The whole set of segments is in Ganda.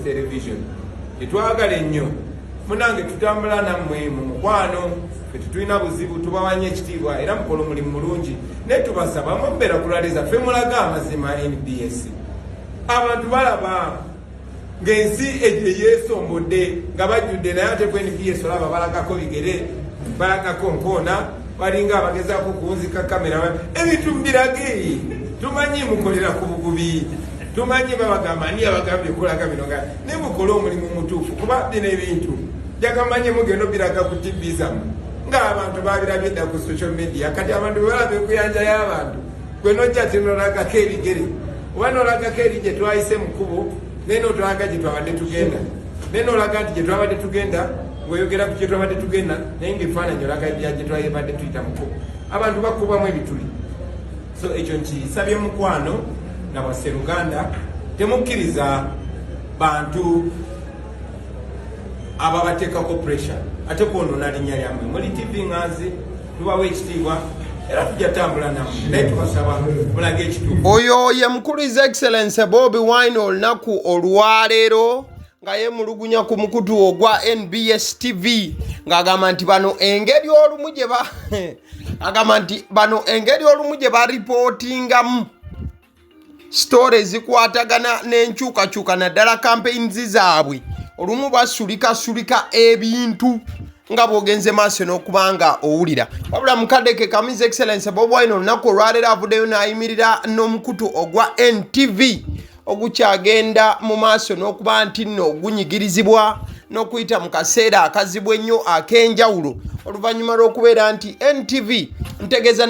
NBS television etwagala ennyo munange tutambula nammwe mu mukwano tetulina buzibu tubawanye ekitiibwa era mukola omulimu mulungi naye tubasaba mumbeera kulwaliza ffe mulaga amazima NBS abantu balaba ng'ensi eyeesombodde nga bajjudde naye ate ku NBS olaba balagako bigere balagako nkoona balinga abagezaako kuwunzika kamera ebintu mbirage tumanyi mukolera ku bugubi tumanyi babagamba ani abagambye okulaga bino nga ne mukola omulimu mutuufu kuba bino ebintu jagamanye mugendo biraga ku TV zammwe ng'abantu babirabye dda ku social media kati abantu balabe kuyanja y'abantu gwe nojja tinolagako ebigere oba nolagako eri gye twayise mu kkubo naye notulaga gye twabadde tugenda naye nolaga nti gye twabadde tugenda ng'oyogera ku gye twabadde tugenda naye ng'ebifaananyi olaga gye twabadde tuyita mu kkubo abantu bakubwamu ebituli so ekyo nkisabye mukwano na Wasseruganda temukkiriza bantu ababateekako pressure ate kwonoona linnya lyammwe muli TV Nganzi tubawa ekitiibwa era tujja tambula nammwe naye tubasaba mulage ekituufu. Oyo ye mukulu His Excellency Bobi Wine olunaku olwaleero nga yemulugunya ku mukutu ogwa NBS TV ng'agamba nti bano engeri olumu gye agamba nti bano engeri olumu gye baripootingamu stories zikwatagana n'enkyukakyuka naddala campaigns zaabwe olumu basulika ebintu nga bwogenze maaso n'okubanga owulira wabula mukaddeke kamu His Excellency Bobi Wine olunaku olwaleero avuddeyo n'ayimirira n'omukutu ogwa NTV ogukyagenda mu maaso n'okuba nti nno ogunyigirizibwa n'okuyita mu kaseera akazibu ennyo ak'enjawulo oluvannyuma lw'okubeera nti NTV ntegeeza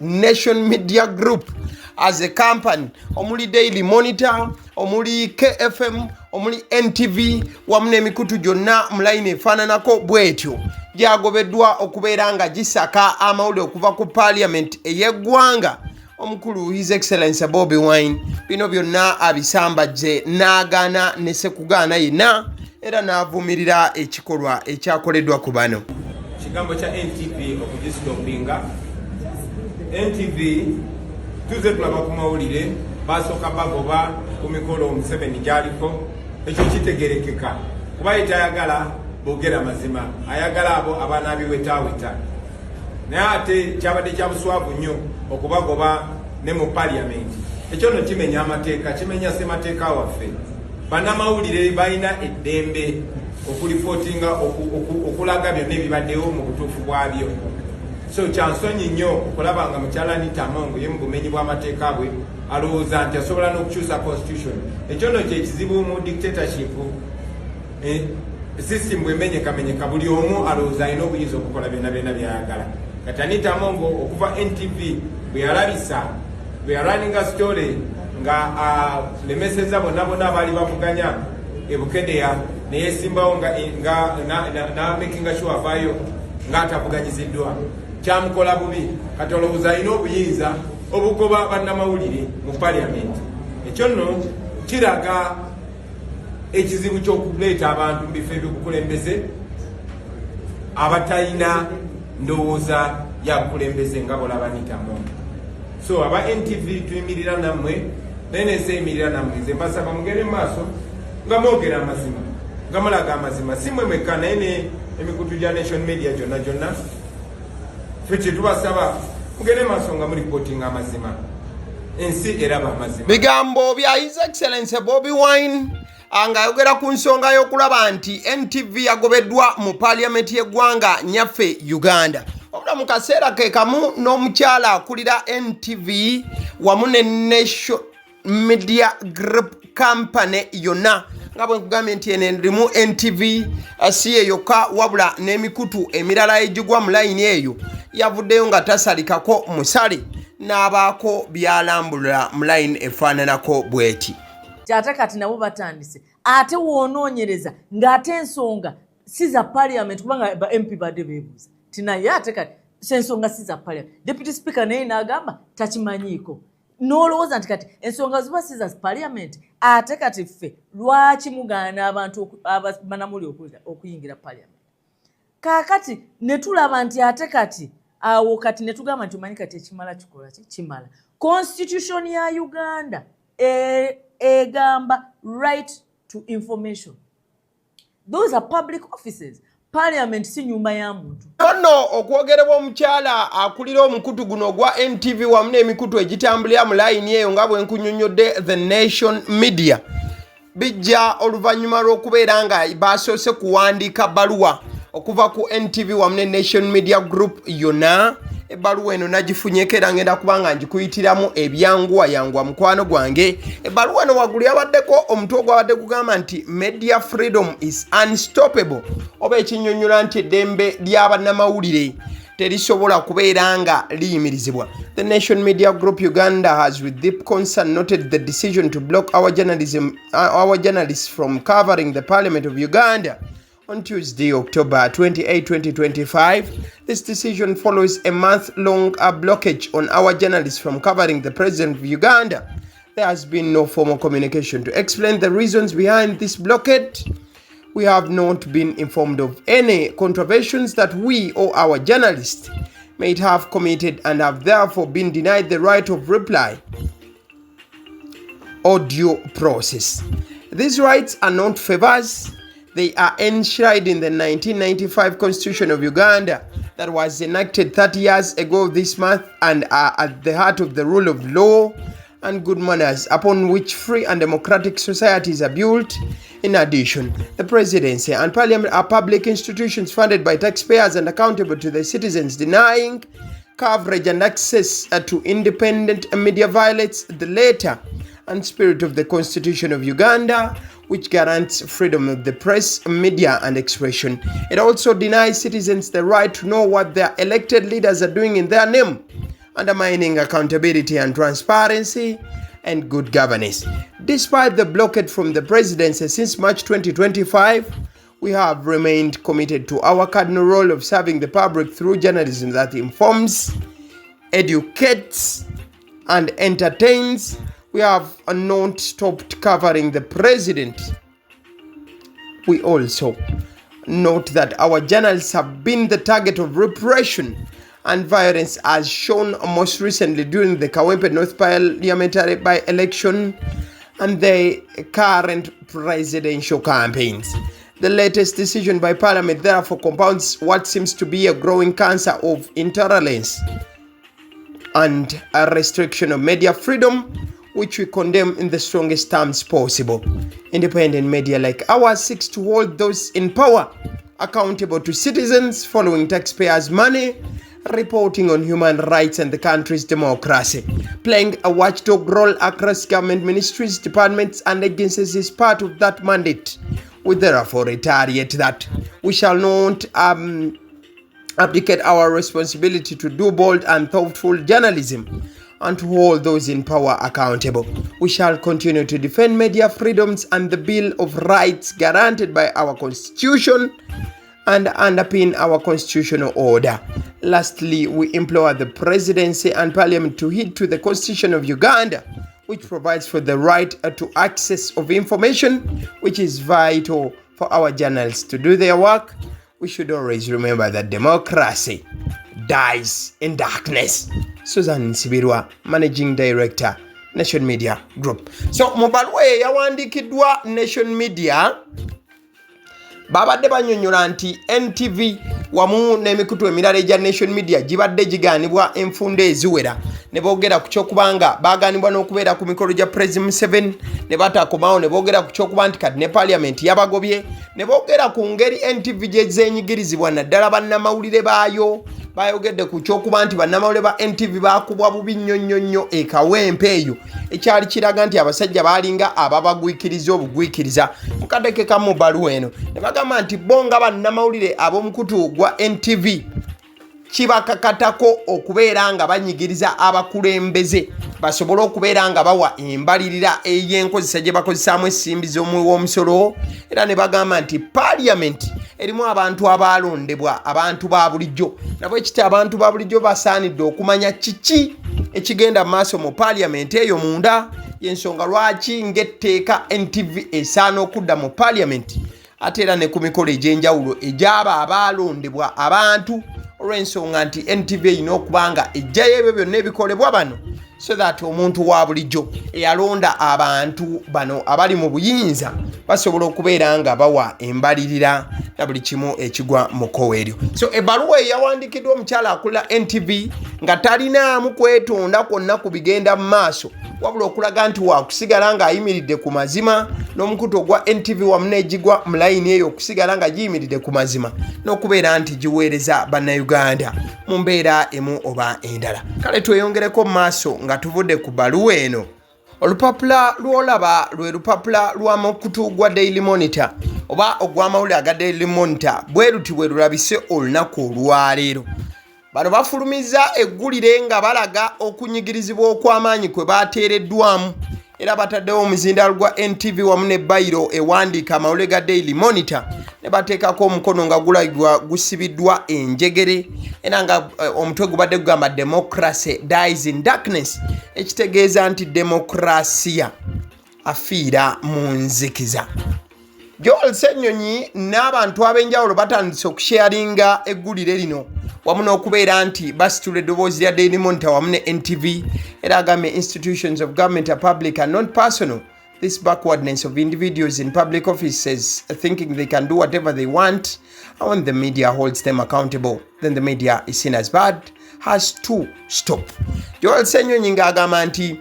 Nation Media Group as a company omuli Daily Monitor omuli KFM omuli NTV wamu n'emikutu gyonna mu layini efaananako bw'etyo gyagobeddwa okubeera nga gisaka amawulire okuva ku Parliament ey'eggwanga. Omukulu His Excellency Bobi Wine bino byonna abisambajje n'agaana ne sekugaana yenna era n'avumirira ekikolwa ekyakoleddwa ku bano. Kigambo kya NTV okugisitopinga NTV tuze tulaba ku mawulire basooka bagoba ku mikolo Museveni gyaliko ekyo kitegerekeka kuba yetayagala boogera mazima ayagala abo abanaabiwetaweta naye ate kyabadde kya buswavu nnyo okubagoba ne mu Parliament ekyo no kimenya amateeka kimenya ssemateeka waffe bannamawulire balina eddembe okulipootinga okulaga byonna ebibaddewo mu butuufu bwabyo so kyansonyi nnyo okulaba nga mukyalani Tamongo ye mu bumenyi bw'amateeka bwe alowooza nti asobola n'okukyusa constitution ekyo no kyekizibu mu dictatorship system bwemenyekamenyeka buli omu alowooza alina obuyinza okukola byonna by'ayagala kati ani Tamongo okuva NTV bwe yalabisa bwe yalaninga story nga lemeseza bonna abaali bavuganya ebukedeya neyesimbawo na making sure avaayo ng'atavuganyiziddwa kyamukola bubi kati olowooza alina obuyinza obugoba bannamawulire mu Parliament ekyo nno kiraga ekizibu ky'okuleeta abantu mu bifo eby'obukulembeze abatalina ndowooza ya bukulembeze nga bolaba Tamongo. So aba NTV tuyimirira nammwe naye neseeyimirira nammwe nze mbasaba mugende mu maaso nga mwogera amazima nga mulaga amazima si mmwe mwekka naye emikutu gya Nation Media gyonna ffe kye tubasaba mugende maaso nga muripootinga amazima ensi eraba amazima. Bigambo bya His Excellency Bobi Wine ng'ayogera ku nsonga y'okulaba nti NTV yagobeddwa mu Parliament y'eggwanga nyaffe Uganda. Wabula mu kaseera ke kamu n'omukyala akulira NTV wamu ne Nation Media Group Company yonna nga bwe nkugambye nti eno erimu NTV si ye yokka wabula n'emikutu emirala egigwa mu layini eyo yavuddeyo nga tasalikako musale n'abaako byalambulira mu layini efaananako bw'eti. Ate kati nabo batandise ate woonoonyereza ng'ate ensonga si za Parliament kubanga ba MP badde beebuuza tinaye ate kati ensonga si za Parliament. Deputy Speaker naye n'agamba takimanyiiko n'olowooza nti kati ensonga ziba si za Parliament ate kati ffe lwaki mugaana abantu abanamuli okuyingira Parliament. Kaakati ne tulaba nti ate kati awo kati ne tugamba nti omanyi kati ekimala kikola kimala Constitution ya Uganda egamba right to information. Those are public offices. Parliament si nyumba ya muntu. Nno okwogerebwa omukyala akulira omukutu guno gwa NTV wamu n'emikutu egitambulira mu layini eyo nga bwe nkunyonnyodde The Nation Media bijja oluvannyuma lw'okubeera nga basoose kuwandiika bbaluwa okuva ku NTV wamu ne Nation Media Group yonna. Ebbaluwa eno nagifunyeko era ngenda kubanga ngikuyitiramu ebyanguwa mukwano gwange. Ebbaluwa eno waggulu yabaddeko omutwe ogwabadde gugamba nti media freedom is unstoppable, oba ekinnyonnyola nti eddembe ly'abannamawulire terisobola kubeera nga liyimirizibwa. The Nation Media Group Uganda has with deep concern noted the decision to block our journalists from covering the Parliament of Uganda on Tuesday, October 28, 2025. This decision follows a month-long blockage on our journalists from covering the President of Uganda. There has been no formal communication to explain the reasons behind this blockade. We have not been informed of any contraventions that we or our journalists may have committed and have therefore been denied the right of reply or due process. These rights are not favors. They are enshrined in the 1995 Constitution of Uganda that was enacted 30 years ago this month and are at the heart of the rule of law and good manners upon which free and democratic societies are built. In addition, the presidency and parliament are public institutions funded by taxpayers and accountable to the citizens. Denying coverage and access to independent media violates the letter and spirit of the Constitution of Uganda, which guarantees freedom of the press, media, and expression. It also denies citizens the right to know what their elected leaders are doing in their name, undermining accountability and transparency and good governance. Despite the blockade from the presidency since March 2025, we have remained committed to our cardinal role of serving the public through journalism that informs, educates, and entertains. We have not stopped covering the president. We also note that our journalists have been the target of repression and violence, as shown most recently during the Kawempe North parliamentary by-election and the current presidential campaigns. The latest decision by Parliament therefore compounds what seems to be a growing cancer of intolerance and a restriction of media freedom, which we condemn in the strongest terms possible. Independent media like ours seeks to hold those in power accountable to citizens, following taxpayers' money, reporting on human rights and the country's democracy. Playing a watchdog role across government ministries, departments, and agencies is part of that mandate. We therefore reiterate that we shall not abdicate our responsibility to do bold and thoughtful journalism and to hold those in power accountable. We shall continue to defend media freedoms and the Bill of Rights guaranteed by our Constitution and underpin our constitutional order. Lastly, we implore the Presidency and Parliament to heed to the Constitution of Uganda, which provides for the right to access of information, which is vital for our journalists to do their work. We should always remember that democracy dies in darkness. Susan Nsibirwa, Managing Director, Nation Media Group. So mubaluwa yawandikiddwa Nation Media babadde banyonnyola nti NTV wamu n'emikutu emirala egya Nation Media gibadde gigaanibwa enfunda eziwera ne boogera ku kyokubanga baagaanibwa n'okubeera ku mikolo gya President 7 ne batakomawo ne boogera ku kyokuba nti kati ne Parliament yabagobye ne boogera ku ngeri NTV gye zeenyigirizibwa naddala bannamawulire baayo bayogedde ku kyokuba nti bannamawulire ba NTV baakubwa bubi nnyo e Kawempe eyo ekyali kiraga nti abasajja baalinga ababagwikiriza obugwikiriza mukadeke ka mu baluwa eno ne bagamba nti bonga bannamawulire ab'omukutu gwa NTV kibakakatako okubeera nga banyigiriza abakulembeze basobole okubeera nga bawa embalirira ey'enkozesa gye bakozesaamu essimbi z'omuw'omusolo era ne bagamba nti Parliament erimu abantu abalondebwa abantu ba bulijjo nabo ekiti abantu ba bulijjo basaanidde okumanya kiki ekigenda maaso mu Parliament eyo munda y'ensonga lwaki ng'etteeka NTV esaana okudda mu Parliament ate era ne ku mikolo egy'enjawulo egy'abo abalondebwa abantu olw'ensonga nti NTV erina okuba nga ejjayo ebyo byonna ebikolebwa bano so that omuntu wa bulijjo eyalonda abantu bano abali mu buyinza basobola okubeera nga bawa embalirira na buli kimu ekigwa mu kkowe eryo. So ebbaluwa eyawandikiddwa omukyala akulira NTV nga talinaamu kwetonda kwonna ku bigenda mu maaso wabula okulaga nti waakusigala ng'ayimiridde ku mazima n'omukutu ogwa NTV wamu n'egigwa mu layini eyo okusigala nga giyimiridde ku mazima n'okubeera nti giweereza bannayuganda mu mbeera emu oba endala. Kale tweyongereko mu maaso nga tuvudde ku bbaluwa eno. Olupapula lw'olaba lwe lupapula lwa mukutu gwa Daily Monitor oba ogw'amawulire aga Daily Monitor bwe luti bwe lulabise olunaku olwaleero. Bano bafulumiza eggulire nga balaga okunyigirizibwa okw'amaanyi kwe bateereddwamu era bataddewo omuzindaalo gwa NTV wamu ne bayiro ewandiika amawulire ga Daily Monitor ne bateekako omukono nga gulagibwa gusibiddwa enjegere era nga omutwe gubadde gugamba democracy dies in darkness, ekitegeeza nti demokrasiya afiira mu nzikiza. Joel Ssenyonyi n'abantu ab'enjawulo batandise okusharinga eggulire lino wamu n'okubeera nti basitula eddoboozi lya Daily Monitor wamu ne NTV era agambye institutions of government are public and not personal. This backwardness of individuals in public offices thinking they can do whatever they want and when the media holds them accountable then the media is seen as bad has to stop. Joel Ssenyonyi ng'agamba nti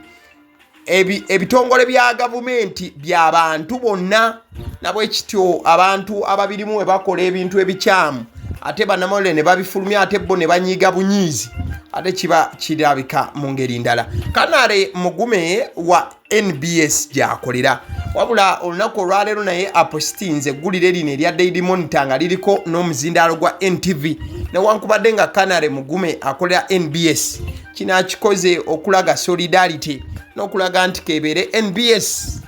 ebitongole bya gavumenti by'abantu bonna nabwe kityo abantu ababirimu we bakola ebintu ebikyamu ate bannamawulire ne babifulumya ate bo ne banyiiga bunyiizi ate kiba kirabika mu ngeri ndala. Kanale Mugume wa NBS gy'akolera wabula olunaku olwaleero naye apostinze eggulire lino erya Daily Monitor nga liriko n'omuzindaalo gwa NTV newankubadde nga Kanale Mugume akolera NBS kino akikoze okulaga solidarity n'okulaga nti kebeere NBS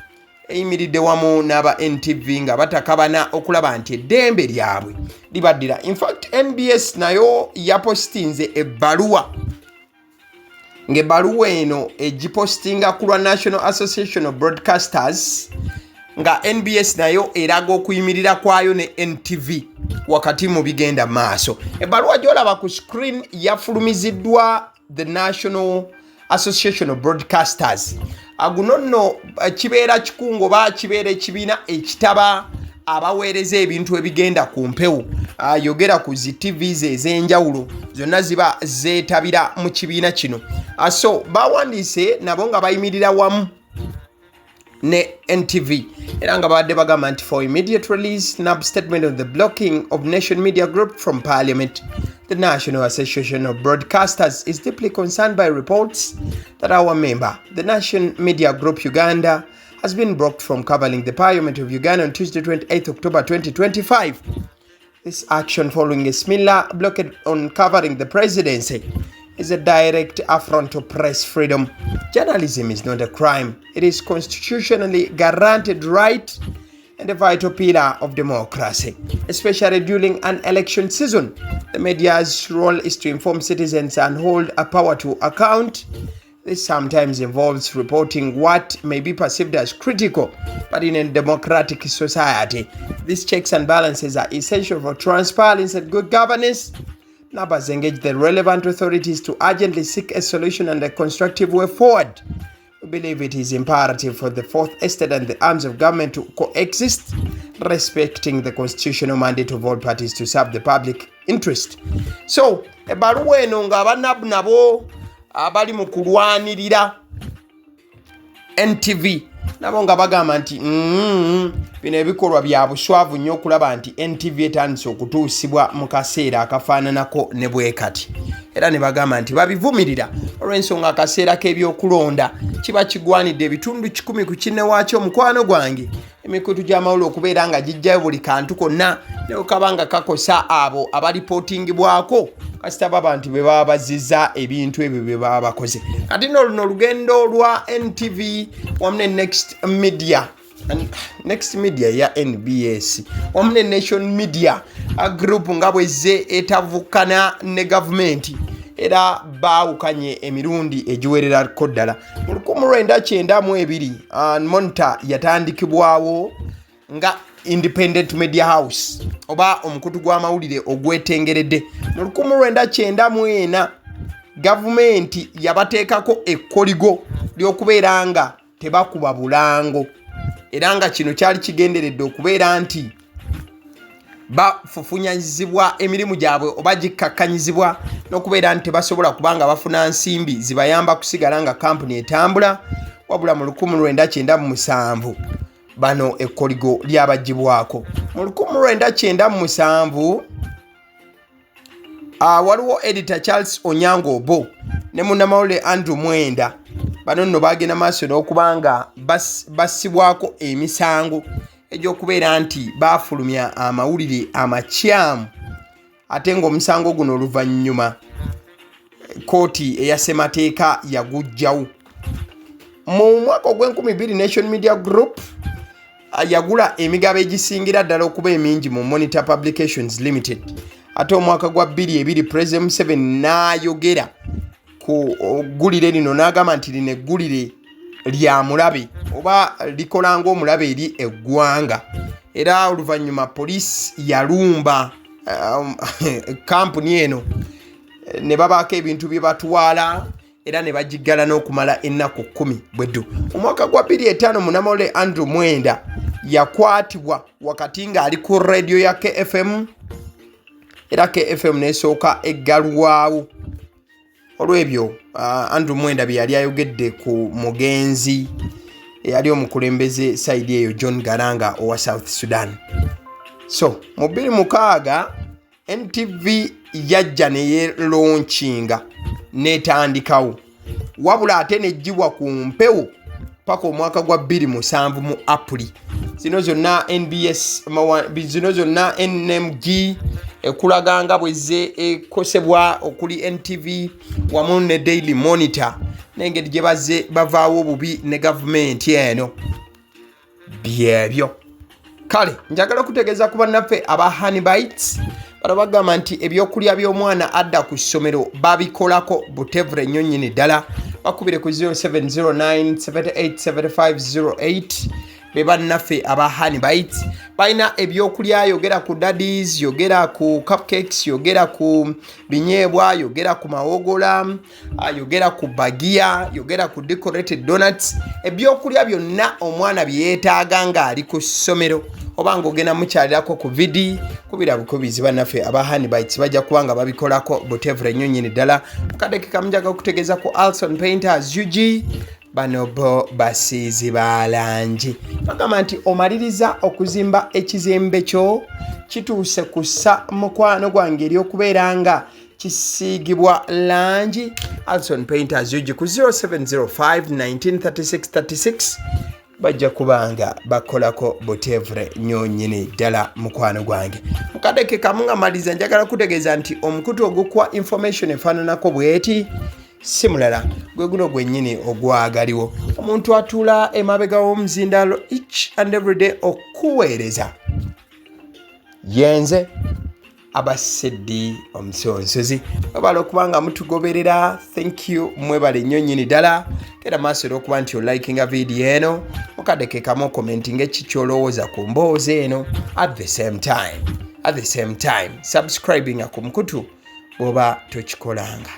eyimiridde wamu n'aba NTV nga batakabana okulaba nti eddembe lyabwe libaddira. In fact NBS nayo yapostinze ebbaluwa ng'ebbaluwa eno egipostinga ku lwa National Association of Broadcasters nga NBS nayo eraga okuyimirira kwayo ne NTV wakati mu bigenda maaso. Ebbaluwa gy'olaba ku screen yafulumiziddwa the National Association of Broadcasters. Aguno nno kibeera kikungo ba kibeera ekibiina ekitaba abaweereza ebintu ebigenda ku mpewo ayogera ku zi TVs ez'enjawulo zonna ziba zeetabira mu kibiina kino. So bawandiise nabo nga bayimirira wamu ne NTV era nga babadde bagamba nti for immediate release NAB statement of the blocking of Nation Media Group from Parliament. The National Association of Broadcasters is deeply concerned by reports that our member, the Nation Media Group Uganda, has been blocked from covering the Parliament of Uganda on Tuesday 28 October 2025. This action following a similar blockade on covering the presidency is a direct affront to press freedom. Journalism is not a crime. It is constitutionally guaranteed right and a vital pillar of democracy, especially during an election season. The media's role is to inform citizens and hold a power to account. This sometimes involves reporting what may be perceived as critical, but in a democratic society, these checks and balances are essential for transparency and good governance. NAB has engaged the relevant authorities to urgently seek a solution and a constructive way forward. We believe it is imperative for the Fourth Estate and the arms of government to coexist, respecting the constitutional mandate of all parties to serve the public interest. So, ebbaluwa eno nga abannabu nabo abali mu kulwanirira NTV nabo nga bagamba nti bino ebikolwa bya buswavu nnyo okulaba nti NTV etandise okutuusibwa mu kaseera akafaananako ne bwe kati era ne bagamba nti babivumirira olw'ensonga akaseera k'ebyokulonda kiba kigwanidde ebitundu 10 ku kinne waakyo omukwano gwange emikutu gy'amawulire okubeera nga gijjayo buli kantu konna ne okaba nga kakosa abo abalipootingibwako kasita baba nti bwe baba bazizza ebintu ebyo bye baba bakoze. Kati nno luno olugendo lwa NTV wamu ne Next Media ya NBS wamu ne Nation Media Group nga bwezze etavukana ne gavumenti era baawukanye emirundi egiwererako ddala. Mu 1992 Monitor yatandikibwawo nga Independent Media House oba omukutu gw'amawulire ogwetengeredde. Mu 1994 gavumenti yabateekako ekkoligo ly'okubeera nga tebakuba bulango era nga kino kyali kigenderedde okubeera nti bafufunyazibwa emirimu gyabwe oba gikkakkanyizibwa n'okubeera nti tebasobola kubanga bafuna nsimbi zibayamba kusigala nga kampuni etambula wabula mu 1997 bano ekkoligo lyabagibwako. Mu 1997 waliwo editor Charles Onyango Obo ne munnamawulire Andrew Mwenda bano nno bagenda maaso n'okubanga bassibwako emisango egy'okubeera nti baafulumya amawulire amakyamu ate ng'omusango guno oluvannyuma kooti eya ssemateeka yagujjawo. Mu mwaka ogw'2000 Nation Media Group yagula emigabo egisingira ddala okuba emingi mu Monitor Publications Limited ate omwaka gwa 2020 President Museveni n'ayogera ku ggulire lino n'agamba nti lino eggulire lya mulabe oba likola ng'omulabe eri eggwanga era oluvannyuma poliisi yalumba kampuni eno ne babaako ebintu bye batwala era ne bagiggala n'okumala ennaku 10 bweddu. Mu mwaka gwa 2005 munnamawulire Andrew Mwenda yakwatibwa wakati ng'ali ku radio ya KFM era KFM n'esooka eggalwawo. Olw'ebyo Andrew Mwenda bye yali ayogedde ku mugenzi eyali omukulembeze side eyo John Garanga owa South Sudan. So mu 2006 NTV yajja ne yeelaunchinga n'etandikawo wabula ate nejjibwa ku mpewo paka omwaka gwa 2007 mu Aprili. Zino zonna NBS zino zonna NMG ekulaganga bwezze ekosebwa okuli NTV wamu ne Daily Monitor n'engeri gye bazze bavaawo obubi ne gavumenti eno byebyo. Kale njagala kutegeeza ku bannaffe aba Honey Bites bano bagamba nti ebyokulya by'omwana adda ku ssomero babikolako butevure nnyo nnyini ddala. Bakubire ku 0709787508 be bannaffe aba Honey Bites balina ebyokulya yogera ku daddies, yogera ku cupcakes, yogera ku binyeebwa, yogera ku mawogola, yogera ku bagia, yogera ku decorated donuts. Ebyokulya byonna omwana bye yeetaaga ng'ali ku ssomero oba ng'ogenda mukyalirako ku vidi kubira bukubizi bannaffe aba Honey Bites bajja kubanga babikolako butevure nnyo nnyini ddala. Mukadde kamunjaga kutegeeza ku Alson Painters UG bano bo basiizi balangi bagamba nti omaliriza okuzimba ekizimbe kyo kituuse kussa mukwano gwange eri okubeera nga kisiigibwa langi. Alson Painters UG ku 0705193636 bajja kubanga bakolako butevure nnyo nnyini ddala mukwano gwange. Mukadde kamunga maliza njagala kutegeeza nti omukutu ogukwa information efaananako bweti si mulala gwe guno gwennyini ogwagaliwo. Omuntu atuula emabega w'omuzindalo each and every day okuweereza yenze abaseddi omusonsozi. Mwebale okubanga mutugoberera. Thank you. Mwebale nnyo nnyini ddala. Kera maaso olw'okuba nti olikinga vidiyo eno mukadde kamu commenting ekikyolowooza ku mboozi eno. At the same time subscribing ku mukutu bw'oba tokikolanga.